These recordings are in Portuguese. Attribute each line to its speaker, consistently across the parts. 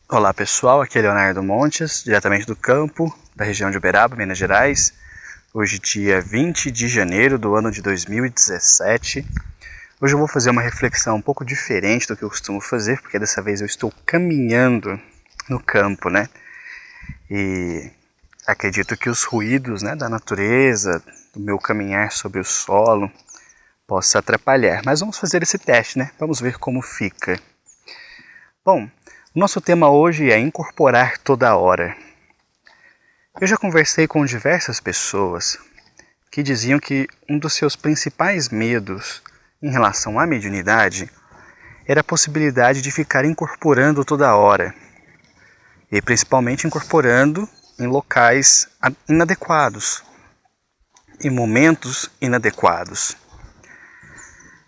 Speaker 1: Olá pessoal, aqui é Leonardo Montes, diretamente do campo, da região de Uberaba, Minas Gerais. Hoje dia 20 de janeiro do ano de 2017. Hoje eu vou fazer uma reflexão um pouco diferente do que eu costumo fazer, porque dessa vez eu estou caminhando no campo, né? E acredito que os ruídos, né, da natureza, do meu caminhar sobre o solo, possa atrapalhar. Mas vamos fazer esse teste, né? Vamos ver como fica. Bom, o nosso tema hoje é incorporar toda hora. Eu já conversei com diversas pessoas que diziam que um dos seus principais medos em relação à mediunidade era a possibilidade de ficar incorporando toda hora. E principalmente incorporando em locais inadequados, em momentos inadequados.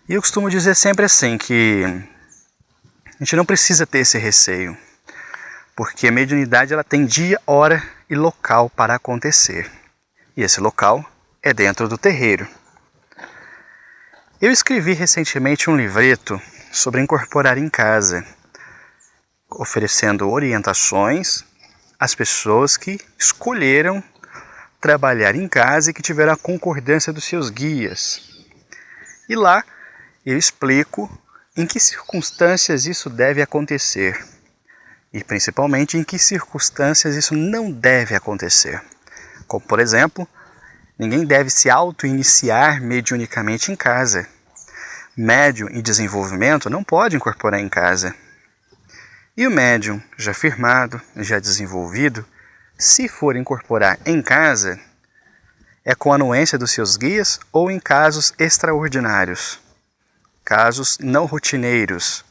Speaker 1: E eu costumo dizer sempre assim que a gente não precisa ter esse receio, porque a mediunidade ela tem dia, hora e local para acontecer. E esse local é dentro do terreiro. Eu escrevi recentemente um livreto sobre incorporar em casa, oferecendo orientações às pessoas que escolheram trabalhar em casa e que tiveram a concordância dos seus guias. E lá eu explico em que circunstâncias isso deve acontecer e principalmente em que circunstâncias isso não deve acontecer. Como, por exemplo, ninguém deve se auto-iniciar mediunicamente em casa. Médium em desenvolvimento não pode incorporar em casa. E o médium já firmado, já desenvolvido, se for incorporar em casa, é com a anuência dos seus guias ou em casos extraordinários, casos não rotineiros,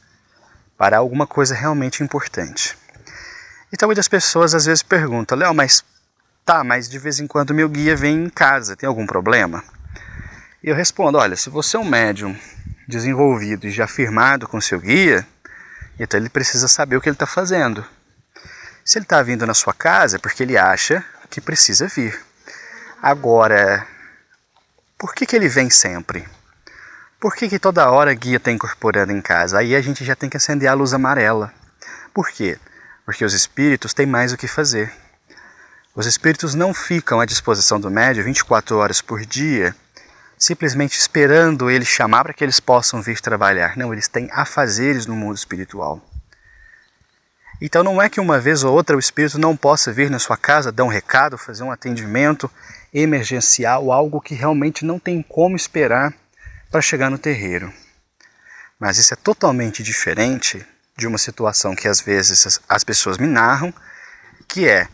Speaker 1: para alguma coisa realmente importante. Então muitas pessoas às vezes perguntam, Léo, mas de vez em quando meu guia vem em casa, tem algum problema? E eu respondo, olha, se você é um médium desenvolvido e já firmado com seu guia, então ele precisa saber o que ele está fazendo. Se ele está vindo na sua casa é porque ele acha que precisa vir. Agora, por que ele vem sempre? Por que toda hora a guia está incorporando em casa? Aí a gente já tem que acender a luz amarela. Por quê? Porque os espíritos têm mais o que fazer. Os espíritos não ficam à disposição do médium 24 horas por dia, simplesmente esperando ele chamar para que eles possam vir trabalhar. Não, eles têm afazeres no mundo espiritual. Então não é que uma vez ou outra o espírito não possa vir na sua casa, dar um recado, fazer um atendimento emergencial, algo que realmente não tem como esperar para chegar no terreiro. Mas isso é totalmente diferente de uma situação que às vezes as pessoas me narram, que é,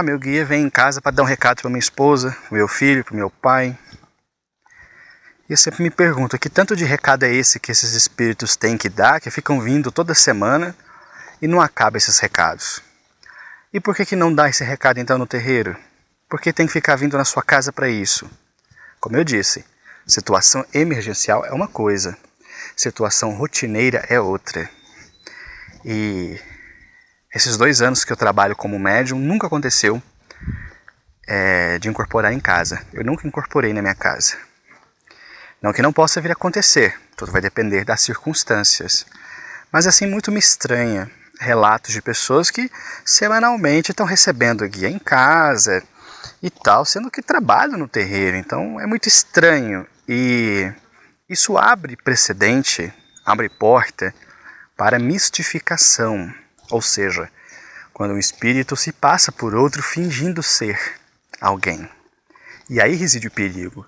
Speaker 1: meu guia vem em casa para dar um recado para minha esposa, para o meu filho, para o meu pai. E eu sempre me pergunto, que tanto de recado é esse que esses espíritos têm que dar, que ficam vindo toda semana e não acaba esses recados? E por que não dá esse recado então no terreiro? Por que tem que ficar vindo na sua casa para isso? Como eu disse, situação emergencial é uma coisa, situação rotineira é outra. E esses 2 anos que eu trabalho como médium, nunca aconteceu de incorporar em casa. Eu nunca incorporei na minha casa. Não que não possa vir a acontecer, tudo vai depender das circunstâncias. Mas assim, muito me estranha relatos de pessoas que semanalmente estão recebendo guia em casa e tal, sendo que trabalham no terreiro. Então é muito estranho e isso abre precedente, abre porta para mistificação, ou seja, quando um espírito se passa por outro fingindo ser alguém. E aí reside o perigo,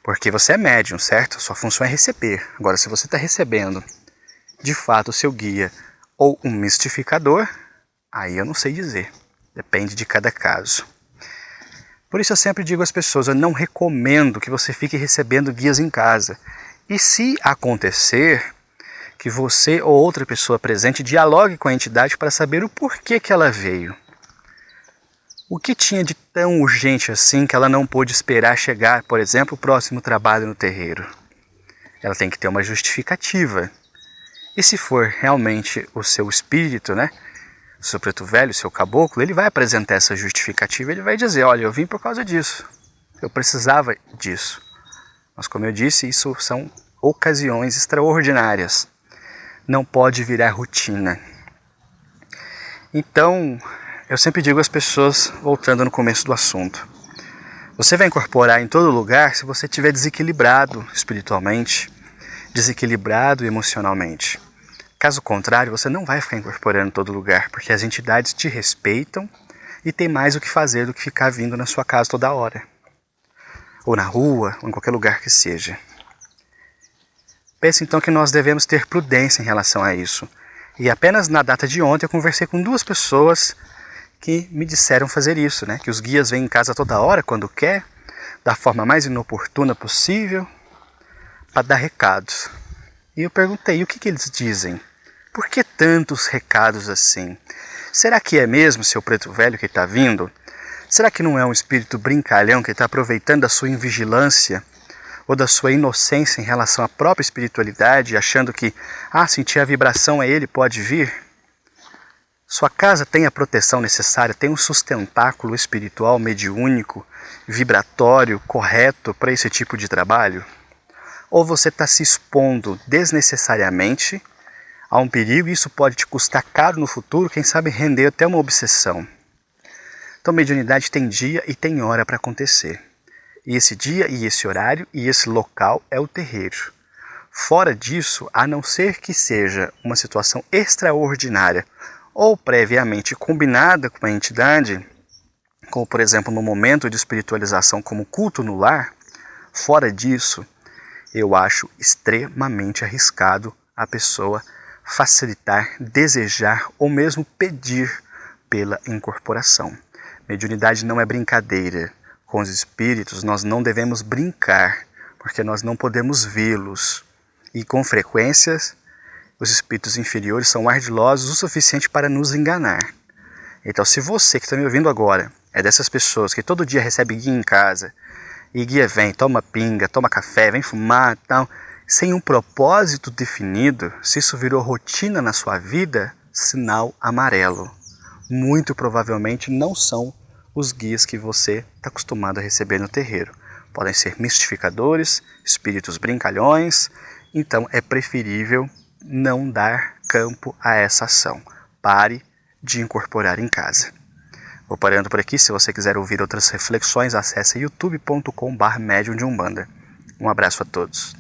Speaker 1: porque você é médium, certo? Sua função é receber. Agora, se você está recebendo de fato o seu guia ou um mistificador, aí eu não sei dizer, depende de cada caso. Por isso eu sempre digo às pessoas, eu não recomendo que você fique recebendo guias em casa. E se acontecer, que você ou outra pessoa presente dialogue com a entidade para saber o porquê que ela veio. O que tinha de tão urgente assim que ela não pôde esperar chegar, por exemplo, o próximo trabalho no terreiro? Ela tem que ter uma justificativa. E se for realmente o seu espírito, né? O seu preto velho, o seu caboclo, ele vai apresentar essa justificativa, ele vai dizer, olha, eu vim por causa disso, eu precisava disso. Mas como eu disse, isso são ocasiões extraordinárias. Não pode virar rotina. Então, eu sempre digo às pessoas, voltando no começo do assunto, você vai incorporar em todo lugar se você estiver desequilibrado espiritualmente, desequilibrado emocionalmente. Caso contrário, você não vai ficar incorporando em todo lugar, porque as entidades te respeitam e tem mais o que fazer do que ficar vindo na sua casa toda hora. Ou na rua, ou em qualquer lugar que seja. Pense então que nós devemos ter prudência em relação a isso. E apenas na data de ontem eu conversei com 2 pessoas que me disseram fazer isso, né? Que os guias vêm em casa toda hora, quando quer, da forma mais inoportuna possível, para dar recados. E eu perguntei, o que eles dizem? Por que tantos recados assim? Será que é mesmo seu preto velho que está vindo? Será que não é um espírito brincalhão que está aproveitando da sua invigilância ou da sua inocência em relação à própria espiritualidade, achando que, sentir a vibração é ele, pode vir? Sua casa tem a proteção necessária, tem um sustentáculo espiritual mediúnico, vibratório, correto para esse tipo de trabalho? Ou você está se expondo desnecessariamente a um perigo e isso pode te custar caro no futuro, quem sabe render até uma obsessão? Então, mediunidade tem dia e tem hora para acontecer. E esse dia, e esse horário, e esse local é o terreiro. Fora disso, a não ser que seja uma situação extraordinária ou previamente combinada com a entidade, como por exemplo no momento de espiritualização como culto no lar, fora disso, eu acho extremamente arriscado a pessoa facilitar, desejar ou mesmo pedir pela incorporação. Mediunidade não é brincadeira. Com os espíritos nós não devemos brincar, porque nós não podemos vê-los. E com frequência, os espíritos inferiores são ardilosos o suficiente para nos enganar. Então, se você que está me ouvindo agora é dessas pessoas que todo dia recebe guia em casa, e guia vem, toma pinga, toma café, vem fumar, tal, sem um propósito definido, se isso virou rotina na sua vida, sinal amarelo. Muito provavelmente não são os guias que você está acostumado a receber no terreiro. Podem ser mistificadores, espíritos brincalhões, então é preferível não dar campo a essa ação. Pare de incorporar em casa. Vou parando por aqui. Se você quiser ouvir outras reflexões, acesse youtube.com/medium de Umbanda. Um abraço a todos.